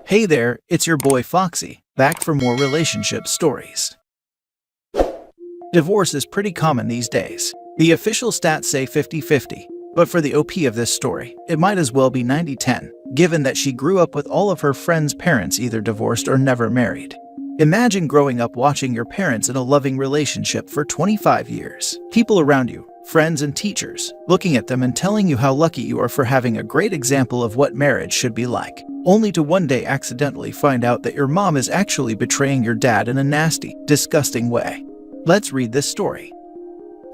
Hey there, it's your boy Foxy, back for more relationship stories. Divorce is pretty common these days. The official stats say 50-50, but for the OP of this story, it might as well be 90-10, given that she grew up with all of her friends' parents either divorced or never married. Imagine growing up watching your parents in a loving relationship for 25 years. People around you, friends and teachers, looking at them and telling you how lucky you are for having a great example of what marriage should be like, only to one day accidentally find out that your mom is actually betraying your dad in a nasty, disgusting way. Let's read this story.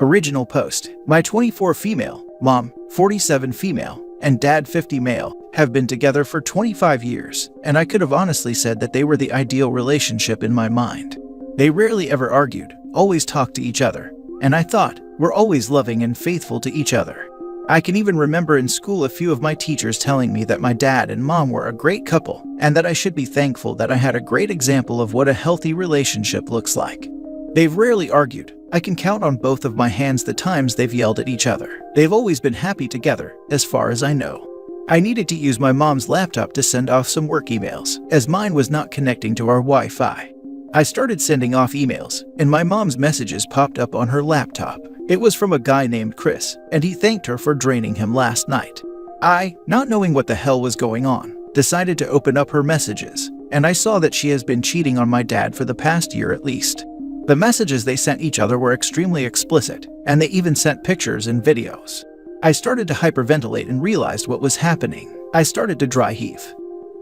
Original post. My 24 female, mom, 47 female, and dad 50 male, have been together for 25 years, and I could have honestly said that they were the ideal relationship in my mind. They rarely ever argued, always talked to each other, and I thought, we're always loving and faithful to each other. I can even remember in school a few of my teachers telling me that my dad and mom were a great couple, and that I should be thankful that I had a great example of what a healthy relationship looks like. They've rarely argued. I can count on both of my hands the times they've yelled at each other. They've always been happy together, as far as I know. I needed to use my mom's laptop to send off some work emails, as mine was not connecting to our Wi-Fi. I started sending off emails, and my mom's messages popped up on her laptop. It was from a guy named Chris, and he thanked her for draining him last night. I, not knowing what the hell was going on, decided to open up her messages, and I saw that she has been cheating on my dad for the past year at least. The messages they sent each other were extremely explicit, and they even sent pictures and videos. I started to hyperventilate and realized what was happening. I started to dry heave.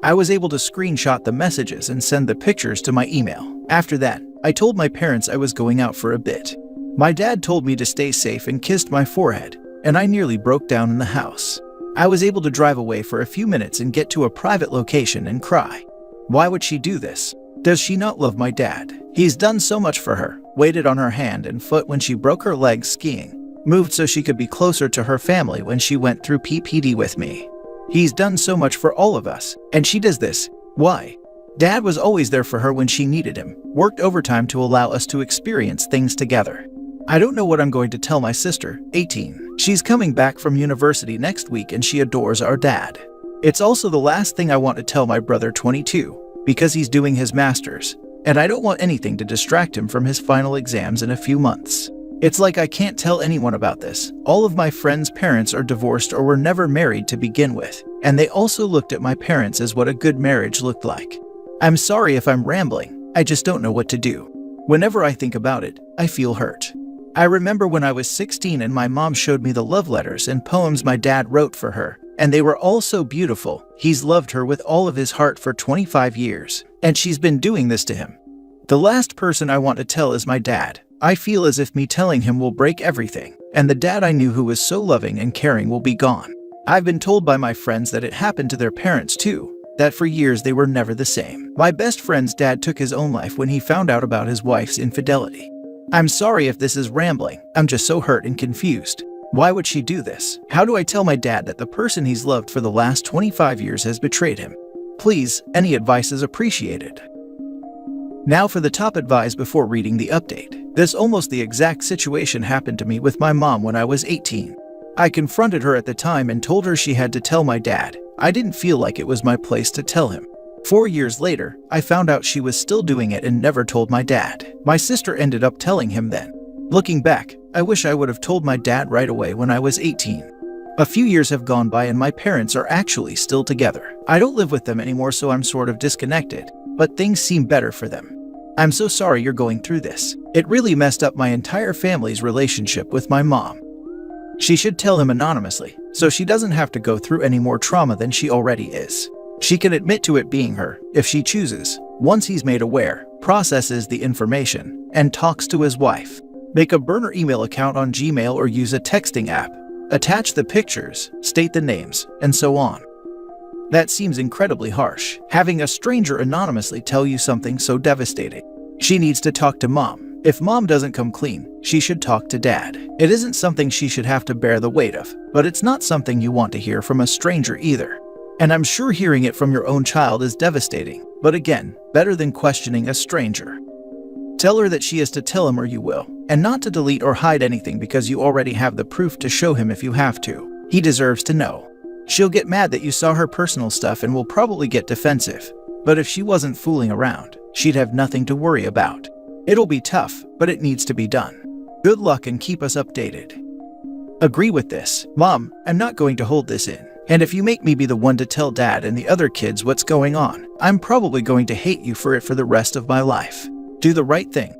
I was able to screenshot the messages and send the pictures to my email. After that, I told my parents I was going out for a bit. My dad told me to stay safe and kissed my forehead, and I nearly broke down in the house. I was able to drive away for a few minutes and get to a private location and cry. Why would she do this? Does she not love my dad? He's done so much for her, waited on her hand and foot when she broke her leg skiing, moved so she could be closer to her family when she went through PPD with me. He's done so much for all of us, and she does this. Why? Dad was always there for her when she needed him, worked overtime to allow us to experience things together. I don't know what I'm going to tell my sister, 18. She's coming back from university next week and she adores our dad. It's also the last thing I want to tell my brother, 22, because he's doing his master's, and I don't want anything to distract him from his final exams in a few months. It's like I can't tell anyone about this. All of my friends' parents are divorced or were never married to begin with, and they also looked at my parents as what a good marriage looked like. I'm sorry if I'm rambling, I just don't know what to do. Whenever I think about it, I feel hurt. I remember when I was 16 and my mom showed me the love letters and poems my dad wrote for her, and they were all so beautiful. He's loved her with all of his heart for 25 years, and she's been doing this to him. The last person I want to tell is my dad. I feel as if me telling him will break everything, and the dad I knew who was so loving and caring will be gone. I've been told by my friends that it happened to their parents too, that for years they were never the same. My best friend's dad took his own life when he found out about his wife's infidelity. I'm sorry if this is rambling, I'm just so hurt and confused. Why would she do this? How do I tell my dad that the person he's loved for the last 25 years has betrayed him? Please, any advice is appreciated. Now for the top advice before reading the update. This almost the exact situation happened to me with my mom when I was 18. I confronted her at the time and told her she had to tell my dad. I didn't feel like it was my place to tell him. 4 years later, I found out she was still doing it and never told my dad. My sister ended up telling him then. Looking back, I wish I would have told my dad right away when I was 18. A few years have gone by and my parents are actually still together. I don't live with them anymore, so I'm sort of disconnected, but things seem better for them. I'm so sorry you're going through this. It really messed up my entire family's relationship with my mom. She should tell him anonymously, so she doesn't have to go through any more trauma than she already is. She can admit to it being her, if she chooses, once he's made aware, processes the information, and talks to his wife. Make a burner email account on Gmail or use a texting app. Attach the pictures, state the names, and so on. That seems incredibly harsh, having a stranger anonymously tell you something so devastating. She needs to talk to mom. If mom doesn't come clean, she should talk to dad. It isn't something she should have to bear the weight of, but it's not something you want to hear from a stranger either. And I'm sure hearing it from your own child is devastating, but again, better than questioning a stranger. Tell her that she is to tell him or you will, and not to delete or hide anything because you already have the proof to show him if you have to. He deserves to know. She'll get mad that you saw her personal stuff and will probably get defensive. But if she wasn't fooling around, she'd have nothing to worry about. It'll be tough, but it needs to be done. Good luck and keep us updated. Agree with this. Mom, I'm not going to hold this in. And if you make me be the one to tell Dad and the other kids what's going on, I'm probably going to hate you for it for the rest of my life. Do the right thing.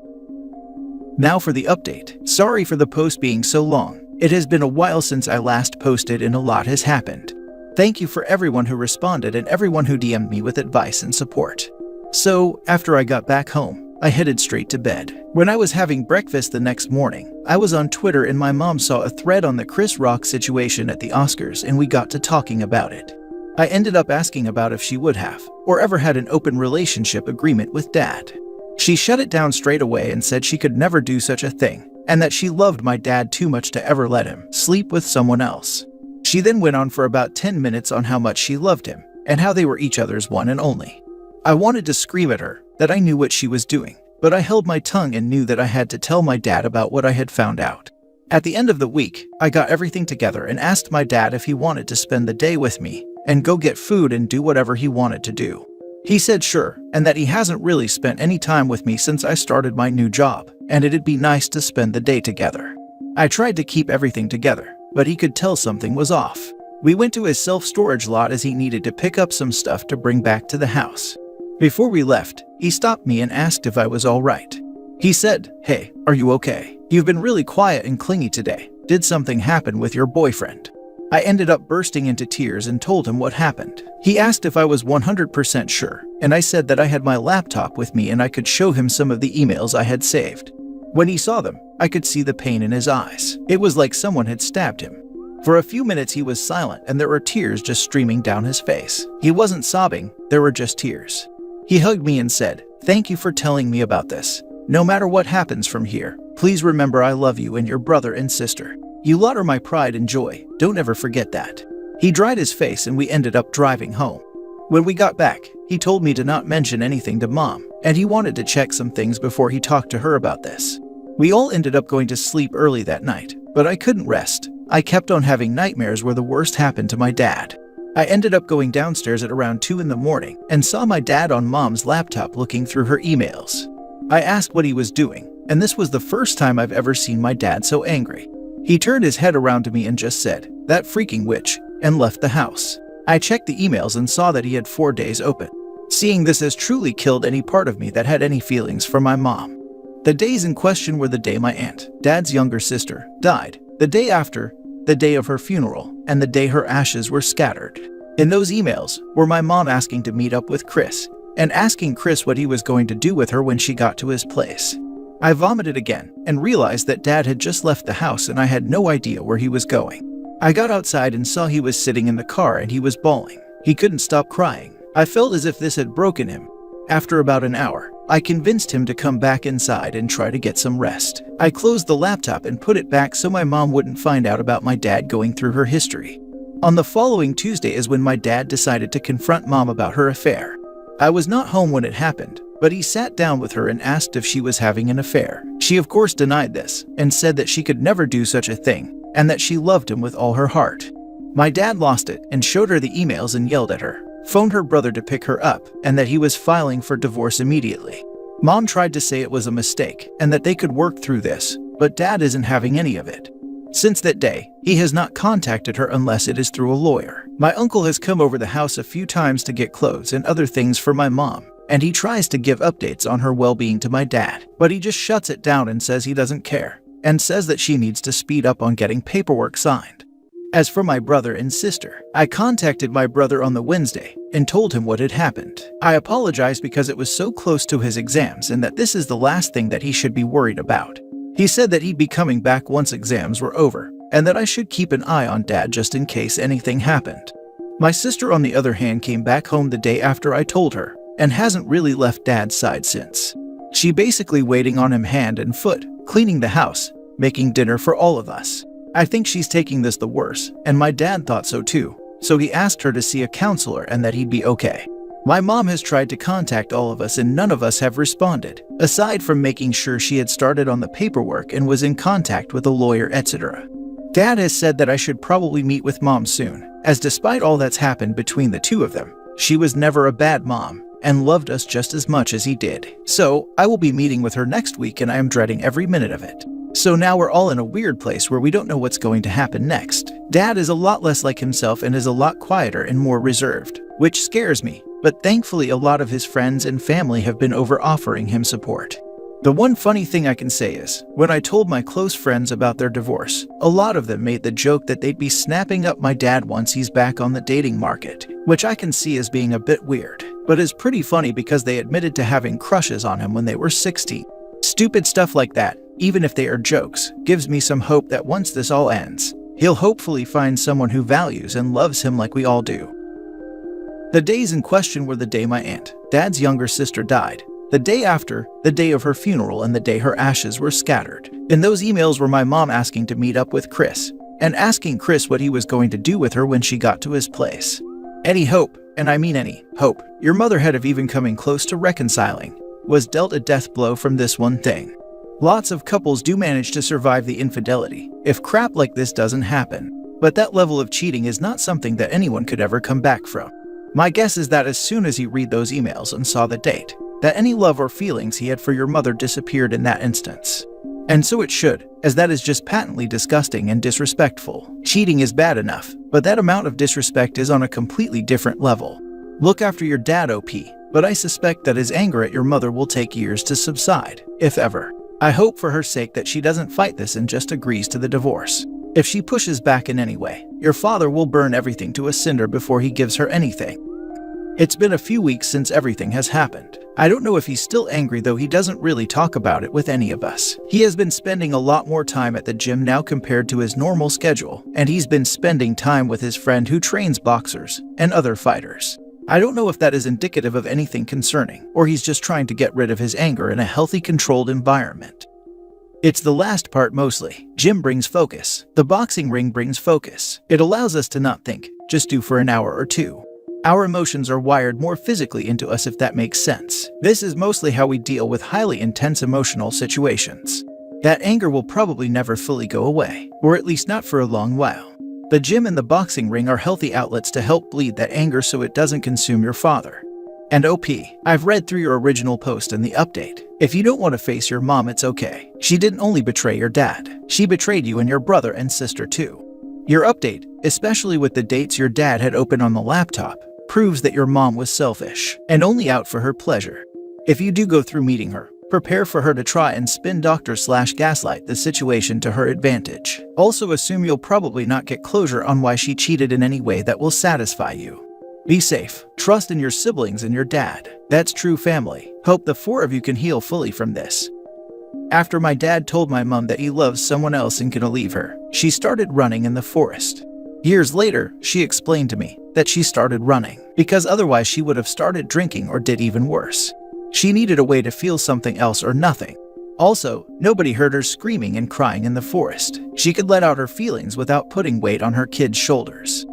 Now for the update. Sorry for the post being so long. It has been a while since I last posted and a lot has happened. Thank you for everyone who responded and everyone who DM'd me with advice and support. So, after I got back home, I headed straight to bed. When I was having breakfast the next morning, I was on Twitter and my mom saw a thread on the Chris Rock situation at the Oscars and we got to talking about it. I ended up asking about if she would have, or ever had an open relationship agreement with Dad. She shut it down straight away and said she could never do such a thing, and that she loved my dad too much to ever let him sleep with someone else. She then went on for about 10 minutes on how much she loved him, and how they were each other's one and only. I wanted to scream at her that I knew what she was doing, but I held my tongue and knew that I had to tell my dad about what I had found out. At the end of the week, I got everything together and asked my dad if he wanted to spend the day with me and go get food and do whatever he wanted to do. He said sure, and that he hasn't really spent any time with me since I started my new job, and it'd be nice to spend the day together. I tried to keep everything together, but he could tell something was off. We went to his self-storage lot as he needed to pick up some stuff to bring back to the house. Before we left, he stopped me and asked if I was all right. He said, "Hey, are you okay? You've been really quiet and clingy today. Did something happen with your boyfriend?" I ended up bursting into tears and told him what happened. He asked if I was 100% sure, and I said that I had my laptop with me and I could show him some of the emails I had saved. When he saw them, I could see the pain in his eyes. It was like someone had stabbed him. For a few minutes he was silent and there were tears just streaming down his face. He wasn't sobbing, there were just tears. He hugged me and said, "Thank you for telling me about this. No matter what happens from here, please remember I love you and your brother and sister. You lot are my pride and joy, don't ever forget that." He dried his face and we ended up driving home. When we got back, he told me to not mention anything to Mom, and he wanted to check some things before he talked to her about this. We all ended up going to sleep early that night, but I couldn't rest. I kept on having nightmares where the worst happened to my dad. I ended up going downstairs at around 2 in the morning and saw my dad on Mom's laptop looking through her emails. I asked what he was doing, and this was the first time I've ever seen my dad so angry. He turned his head around to me and just said, "That freaking witch," and left the house. I checked the emails and saw that he had 4 days open. Seeing this has truly killed any part of me that had any feelings for my mom. The days in question were the day my aunt, Dad's younger sister, died, the day after, the day of her funeral, and the day her ashes were scattered. In those emails were my mom asking to meet up with Chris, and asking Chris what he was going to do with her when she got to his place. I vomited again and realized that Dad had just left the house and I had no idea where he was going. I got outside and saw he was sitting in the car and he was bawling. He couldn't stop crying. I felt as if this had broken him. After about an hour, I convinced him to come back inside and try to get some rest. I closed the laptop and put it back so my mom wouldn't find out about my dad going through her history. On the following Tuesday is when my dad decided to confront Mom about her affair. I was not home when it happened, but he sat down with her and asked if she was having an affair. She of course denied this and said that she could never do such a thing and that she loved him with all her heart. My dad lost it and showed her the emails and yelled at her, phoned her brother to pick her up, and that he was filing for divorce immediately. Mom tried to say it was a mistake and that they could work through this, but Dad isn't having any of it. Since that day, he has not contacted her unless it is through a lawyer. My uncle has come over the house a few times to get clothes and other things for my mom, and he tries to give updates on her well-being to my dad, but he just shuts it down and says he doesn't care, and says that she needs to speed up on getting paperwork signed. As for my brother and sister, I contacted my brother on the Wednesday and told him what had happened. I apologized because it was so close to his exams and that this is the last thing that he should be worried about. He said that he'd be coming back once exams were over, and that I should keep an eye on Dad just in case anything happened. My sister, on the other hand, came back home the day after I told her, and hasn't really left Dad's side since. She basically waiting on him hand and foot, cleaning the house, making dinner for all of us. I think she's taking this the worse, and my dad thought so too, so he asked her to see a counselor and that he'd be okay. My mom has tried to contact all of us and none of us have responded, aside from making sure she had started on the paperwork and was in contact with a lawyer, etc. Dad has said that I should probably meet with Mom soon, as despite all that's happened between the two of them, she was never a bad mom, and loved us just as much as he did. So, I will be meeting with her next week and I am dreading every minute of it. So now we're all in a weird place where we don't know what's going to happen next. Dad is a lot less like himself and is a lot quieter and more reserved, which scares me, but thankfully a lot of his friends and family have been over-offering him support. The one funny thing I can say is, when I told my close friends about their divorce, a lot of them made the joke that they'd be snapping up my dad once he's back on the dating market, which I can see as being a bit weird, but is pretty funny because they admitted to having crushes on him when they were 16. Stupid stuff like that, even if they are jokes, gives me some hope that once this all ends, he'll hopefully find someone who values and loves him like we all do. The days in question were the day my aunt, Dad's younger sister, died, the day after, the day of her funeral, and the day her ashes were scattered. In those emails were my mom asking to meet up with Chris, and asking Chris what he was going to do with her when she got to his place. Any hope, and I mean any hope, your mother had of even coming close to reconciling, was dealt a death blow from this one thing. Lots of couples do manage to survive the infidelity, if crap like this doesn't happen, but that level of cheating is not something that anyone could ever come back from. My guess is that as soon as he read those emails and saw the date, that any love or feelings he had for your mother disappeared in that instance. And so it should, as that is just patently disgusting and disrespectful. Cheating is bad enough, but that amount of disrespect is on a completely different level. Look after your dad, OP, but I suspect that his anger at your mother will take years to subside, if ever. I hope for her sake that she doesn't fight this and just agrees to the divorce. If she pushes back in any way, your father will burn everything to a cinder before he gives her anything. It's been a few weeks since everything has happened. I don't know if he's still angry, though he doesn't really talk about it with any of us. He has been spending a lot more time at the gym now compared to his normal schedule, and he's been spending time with his friend who trains boxers and other fighters. I don't know if that is indicative of anything concerning, or he's just trying to get rid of his anger in a healthy, controlled environment. It's the last part mostly. Gym brings focus. The boxing ring brings focus. It allows us to not think, just do for an hour or two. Our emotions are wired more physically into us, if that makes sense. This is mostly how we deal with highly intense emotional situations. That anger will probably never fully go away, or at least not for a long while. The gym and the boxing ring are healthy outlets to help bleed that anger so it doesn't consume your father. And OP, I've read through your original post and the update. If you don't want to face your mom, it's okay. She didn't only betray your dad, she betrayed you and your brother and sister too. Your update, especially with the dates your dad had open on the laptop, proves that your mom was selfish and only out for her pleasure. If you do go through meeting her, prepare for her to try and spin doctor/gaslight the situation to her advantage. Also assume you'll probably not get closure on why she cheated in any way that will satisfy you. Be safe, trust in your siblings and your dad. That's true family. Hope the four of you can heal fully from this. After my dad told my mom that he loves someone else and can leave her, she started running in the forest. Years later, she explained to me that she started running because otherwise she would have started drinking or did even worse. She needed a way to feel something else or nothing. Also, nobody heard her screaming and crying in the forest. She could let out her feelings without putting weight on her kids' shoulders.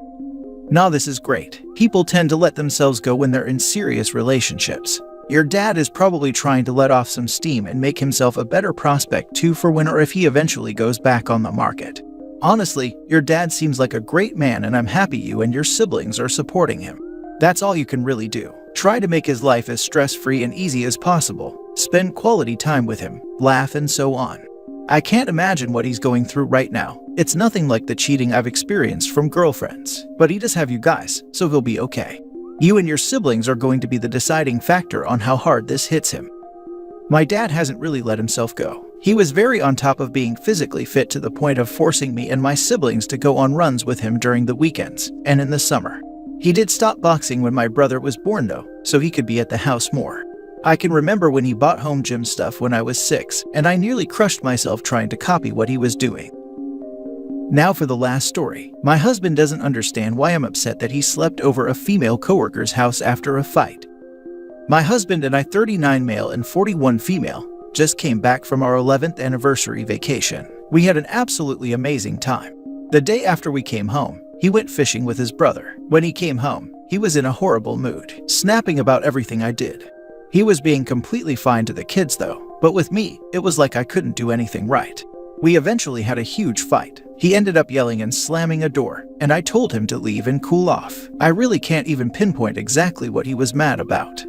Now this is great. People tend to let themselves go when they're in serious relationships. Your dad is probably trying to let off some steam and make himself a better prospect too for when or if he eventually goes back on the market. Honestly, your dad seems like a great man and I'm happy you and your siblings are supporting him. That's all you can really do. Try to make his life as stress-free and easy as possible. Spend quality time with him, laugh and so on. I can't imagine what he's going through right now. It's nothing like the cheating I've experienced from girlfriends, but he does have you guys, so he'll be okay. You and your siblings are going to be the deciding factor on how hard this hits him. My dad hasn't really let himself go. He was very on top of being physically fit to the point of forcing me and my siblings to go on runs with him during the weekends and in the summer. He did stop boxing when my brother was born though, so he could be at the house more. I can remember when he bought home gym stuff when I was 6, and I nearly crushed myself trying to copy what he was doing. Now for the last story. My husband doesn't understand why I'm upset that he slept over a female coworker's house after a fight. My husband and I, 39 male and 41 female, just came back from our 11th anniversary vacation. We had an absolutely amazing time. The day after we came home, he went fishing with his brother. When he came home, he was in a horrible mood, snapping about everything I did. He was being completely fine to the kids though, but with me, it was like I couldn't do anything right. We eventually had a huge fight. He ended up yelling and slamming a door, and I told him to leave and cool off. I really can't even pinpoint exactly what he was mad about.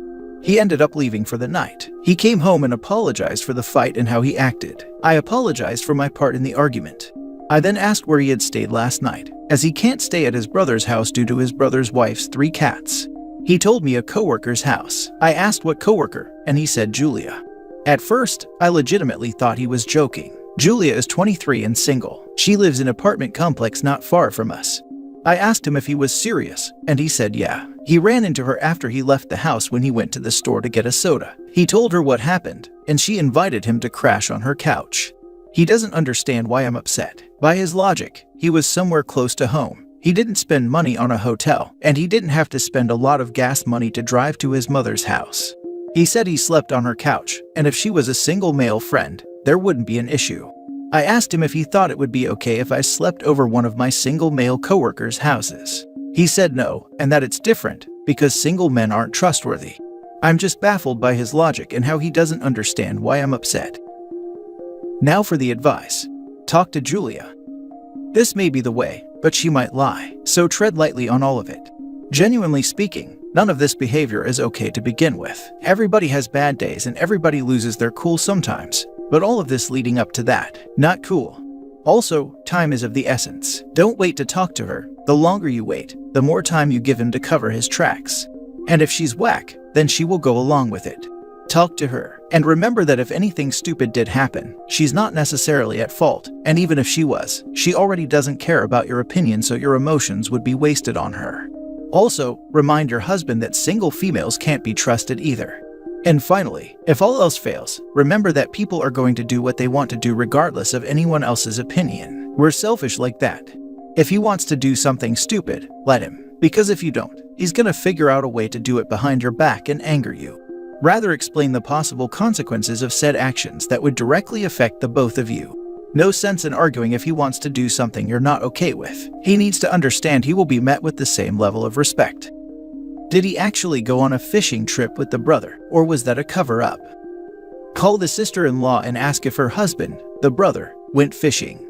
He ended up leaving for the night. He came home and apologized for the fight and how he acted. I apologized for my part in the argument. I then asked where he had stayed last night, as he can't stay at his brother's house due to his brother's wife's 3 cats. He told me a coworker's house. I asked what coworker, and he said Julia. At first, I legitimately thought he was joking. Julia is 23 and single. She lives in an apartment complex not far from us. I asked him if he was serious, and he said yeah. He ran into her after he left the house when he went to the store to get a soda. He told her what happened, and she invited him to crash on her couch. He doesn't understand why I'm upset. By his logic, he was somewhere close to home. He didn't spend money on a hotel, and he didn't have to spend a lot of gas money to drive to his mother's house. He said he slept on her couch, and if she was a single male friend, there wouldn't be an issue. I asked him if he thought it would be okay if I slept over one of my single male coworkers' houses. He said no, and that it's different, because single men aren't trustworthy. I'm just baffled by his logic and how he doesn't understand why I'm upset. Now for the advice. Talk to Julia. This may be the way, but she might lie, so tread lightly on all of it. Genuinely speaking, none of this behavior is okay to begin with. Everybody has bad days and everybody loses their cool sometimes, but all of this leading up to that, not cool. Also, time is of the essence. Don't wait to talk to her. The longer you wait, the more time you give him to cover his tracks. And if she's whack, then she will go along with it. Talk to her, and remember that if anything stupid did happen, she's not necessarily at fault, and even if she was, she already doesn't care about your opinion, so your emotions would be wasted on her. Also, remind your husband that single females can't be trusted either. And finally, if all else fails, remember that people are going to do what they want to do regardless of anyone else's opinion. We're selfish like that. If he wants to do something stupid, let him. Because if you don't, he's gonna figure out a way to do it behind your back and anger you. Rather explain the possible consequences of said actions that would directly affect the both of you. No sense in arguing if he wants to do something you're not okay with. He needs to understand he will be met with the same level of respect. Did he actually go on a fishing trip with the brother, or was that a cover-up? Call the sister-in-law and ask if her husband, the brother, went fishing.